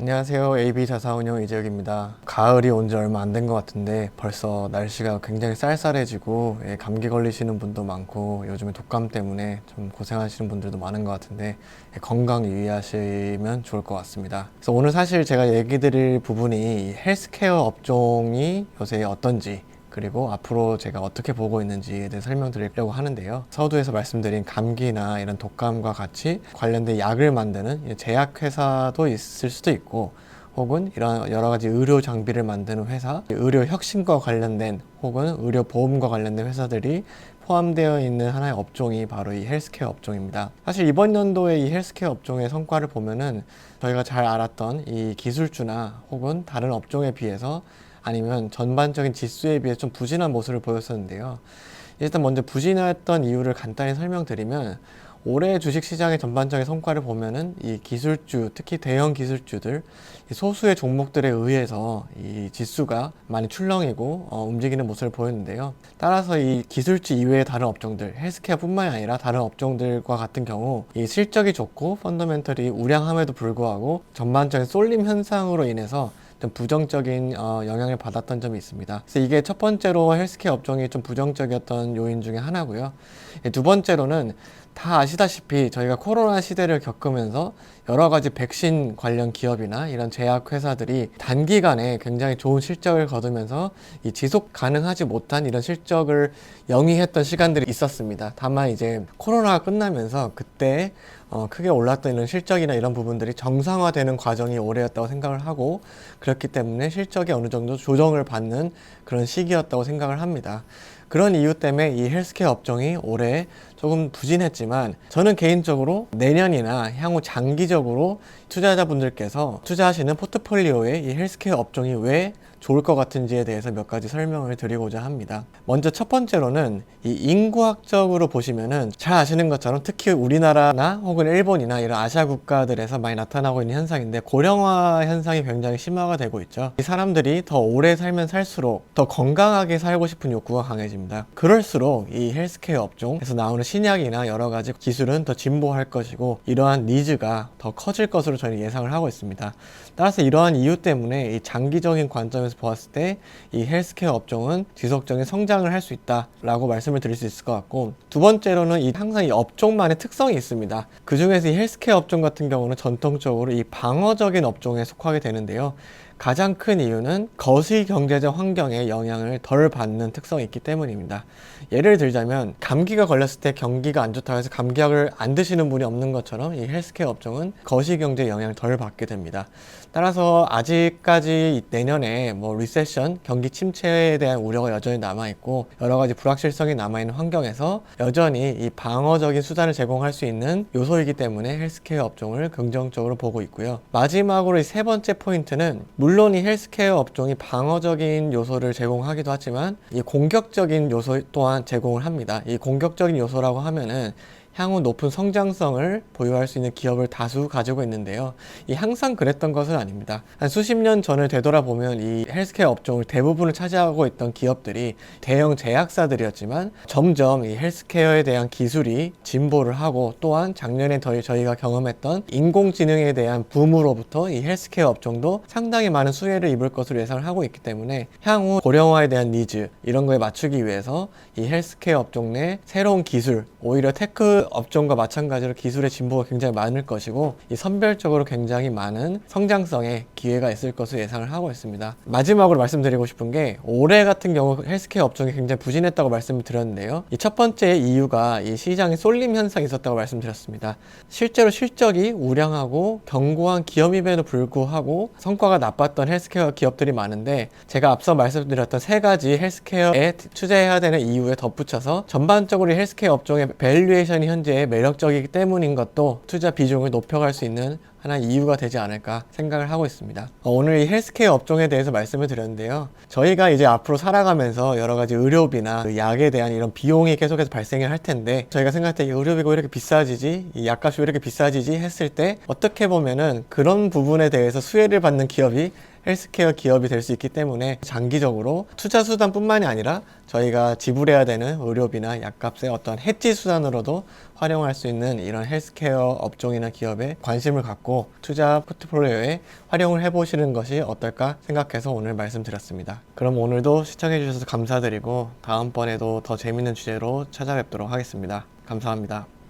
안녕하세요. AB자산운용 이재혁입니다. 가을이 온 지 얼마 안 된 것 같은데 벌써 날씨가 굉장히 쌀쌀해지고 감기 걸리시는 분도 많고 요즘에 독감 때문에 좀 고생하시는 분들도 많은 것 같은데 건강 유의하시면 좋을 것 같습니다. 그래서 오늘 사실 제가 얘기 드릴 부분이 이 헬스케어 업종이 요새 어떤지, 그리고 앞으로 제가 어떻게 보고 있는지에 대해 설명드리려고 하는데요. 서두에서 말씀드린 감기나 이런 독감과 같이 관련된 약을 만드는 제약회사도 있을 수도 있고, 혹은 이런 여러 가지 의료 장비를 만드는 회사, 의료 혁신과 관련된 혹은 의료 보험과 관련된 회사들이 포함되어 있는 하나의 업종이 바로 이 헬스케어 업종입니다. 사실 이번 연도에 이 헬스케어 업종의 성과를 보면은 저희가 잘 알았던 이 기술주나 혹은 다른 업종에 비해서, 아니면 전반적인 지수에 비해 좀 부진한 모습을 보였었는데요. 일단 먼저 부진했던 이유를 간단히 설명드리면, 올해 주식시장의 전반적인 성과를 보면은 이 기술주, 특히 대형 기술주들, 이 소수의 종목들에 의해서 이 지수가 많이 출렁이고 움직이는 모습을 보였는데요. 따라서 이 기술주 이외의 다른 업종들, 헬스케어뿐만이 아니라 다른 업종들과 같은 경우 이 실적이 좋고 펀더멘털이 우량함에도 불구하고 전반적인 쏠림 현상으로 인해서 좀 부정적인 영향을 받았던 점이 있습니다. 그래서 이게 첫 번째로 헬스케어 업종이 좀 부정적이었던 요인 중에 하나고요. 두 번째로는 다 아시다시피 저희가 코로나 시대를 겪으면서 여러 가지 백신 관련 기업이나 이런 제약 회사들이 단기간에 굉장히 좋은 실적을 거두면서 이 지속 가능하지 못한 이런 실적을 영위했던 시간들이 있었습니다. 다만 이제 코로나가 끝나면서 그때 크게 올랐던 이런 실적이나 이런 부분들이 정상화되는 과정이 올해였다고 생각을 하고, 그렇기 때문에 실적이 어느 정도 조정을 받는 그런 시기였다고 생각을 합니다. 그런 이유 때문에 이 헬스케어 업종이 올해 조금 부진했지만, 저는 개인적으로 내년이나 향후 장기적으로 투자자분들께서 투자하시는 포트폴리오에 이 헬스케어 업종이 왜 좋을 것 같은지에 대해서 몇 가지 설명을 드리고자 합니다. 먼저 첫 번째로는 이 인구학적으로 보시면은 잘 아시는 것처럼 특히 우리나라나 혹은 일본이나 이런 아시아 국가들에서 많이 나타나고 있는 현상인데, 고령화 현상이 굉장히 심화가 되고 있죠. 이 사람들이 더 오래 살면 살수록 더 건강하게 살고 싶은 욕구가 강해집니다. 그럴수록 이 헬스케어 업종에서 나오는 신약이나 여러 가지 기술은 더 진보할 것이고, 이러한 니즈가 더 커질 것으로 저는 예상을 하고 있습니다. 따라서 이러한 이유 때문에 이 장기적인 관점에서 보았을 때 이 헬스케어 업종은 지속적인 성장을 할 수 있다라고 말씀을 드릴 수 있을 것 같고, 두 번째로는 항상 이 업종만의 특성이 있습니다. 그 중에서 이 헬스케어 업종 같은 경우는 전통적으로 이 방어적인 업종에 속하게 되는데요. 가장 큰 이유는 거시 경제적 환경에 영향을 덜 받는 특성이 있기 때문입니다. 예를 들자면 감기가 걸렸을 때 경기가 안 좋다고 해서 감기약을 안 드시는 분이 없는 것처럼 이 헬스케어 업종은 거시 경제에 영향을 덜 받게 됩니다. 따라서 아직까지 내년에 리세션, 경기 침체에 대한 우려가 여전히 남아있고 여러 가지 불확실성이 남아있는 환경에서 여전히 이 방어적인 수단을 제공할 수 있는 요소이기 때문에 헬스케어 업종을 긍정적으로 보고 있고요. 마지막으로 이 세 번째 포인트는, 물론 이 헬스케어 업종이 방어적인 요소를 제공하기도 하지만 이 공격적인 요소 또한 제공을 합니다. 이 공격적인 요소라고 하면은 향후 높은 성장성을 보유할 수 있는 기업을 다수 가지고 있는데요. 항상 그랬던 것은 아닙니다. 한 수십 년 전을 되돌아보면 이 헬스케어 업종을 대부분을 차지하고 있던 기업들이 대형 제약사들이었지만, 점점 이 헬스케어에 대한 기술이 진보를 하고, 또한 작년에 저희가 경험했던 인공지능에 대한 붐으로부터 이 헬스케어 업종도 상당히 많은 수혜를 입을 것으로 예상을 하고 있기 때문에, 향후 고령화에 대한 니즈 이런 거에 맞추기 위해서 이 헬스케어 업종 내 새로운 기술, 오히려 테크 업종과 마찬가지로 기술의 진보가 굉장히 많을 것이고, 이 선별적으로 굉장히 많은 성장성의 기회가 있을 것으로 예상을 하고 있습니다. 마지막으로 말씀드리고 싶은 게, 올해 같은 경우 헬스케어 업종이 굉장히 부진했다고 말씀을 드렸는데요. 이 첫 번째 이유가 이 시장에 쏠림 현상이 있었다고 말씀드렸습니다. 실제로 실적이 우량하고 견고한 기업임에도 불구하고 성과가 나빴던 헬스케어 기업들이 많은데, 제가 앞서 말씀드렸던 세 가지 헬스케어에 투자해야 되는 이유에 덧붙여서 전반적으로 헬스케어 업종의 밸류에이션이 현재 매력적이기 때문인 것도 투자 비중을 높여갈 수 있는 하나의 이유가 되지 않을까 생각을 하고 있습니다. 오늘 이 헬스케어 업종에 대해서 말씀을 드렸는데요. 저희가 이제 앞으로 살아가면서 여러 가지 의료비나 그 약에 대한 이런 비용이 계속해서 발생을 할 텐데, 저희가 생각할 때 의료비가 왜 이렇게 비싸지지? 이 약값이 왜 이렇게 비싸지지? 했을 때 어떻게 보면은 그런 부분에 대해서 수혜를 받는 기업이 헬스케어 기업이 될 수 있기 때문에, 장기적으로 투자 수단뿐만이 아니라 저희가 지불해야 되는 의료비나 약값의 어떤 해지 수단으로도 활용할 수 있는 이런 헬스케어 업종이나 기업에 관심을 갖고 있고 투자 포트폴리오에 활용을 해보시는 것이 어떨까 생각해서 오늘 말씀드렸습니다. 그럼 오늘도 시청해주셔서 감사드리고 다음번에도 더 재밌는 주제로 찾아뵙도록 하겠습니다. 감사합니다.